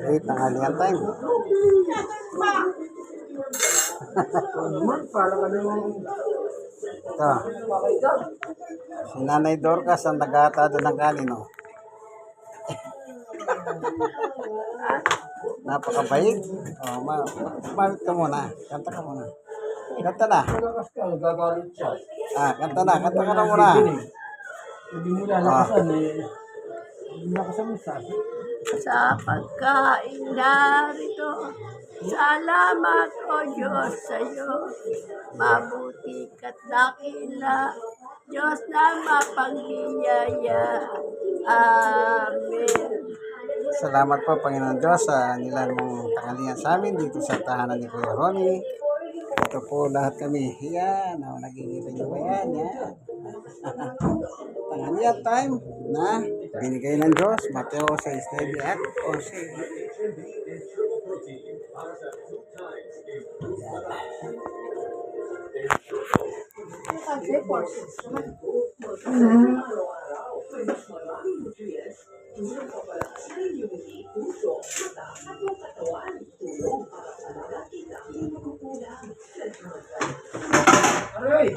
Wait, tanghalian time. Ito. Si Nanay Dorcas ang nag-aatado ng kanin, oh. Napakabait. Oh, kumamit ka muna. Kanta ka muna. Kanta na. Kanta na. Kanta ka na muna. Hindi mo lalakasan eh. Lakasan mo Sa pagkain narito, salamat o Diyos sa iyo. Mabuti ka't dakila, Diyos na mapagbiyaya. Amen. Salamat po, Panginoon Diyos, sa nilan mong tanghalian sa amin dito sa tahanan ni Kuya Ronnie. Ito po lahat kami. Yan. Nakikita niyo ba yan? Yan. Tanghalian time na binigay ng Diyos. Mateo 6:9 at 11. Aray!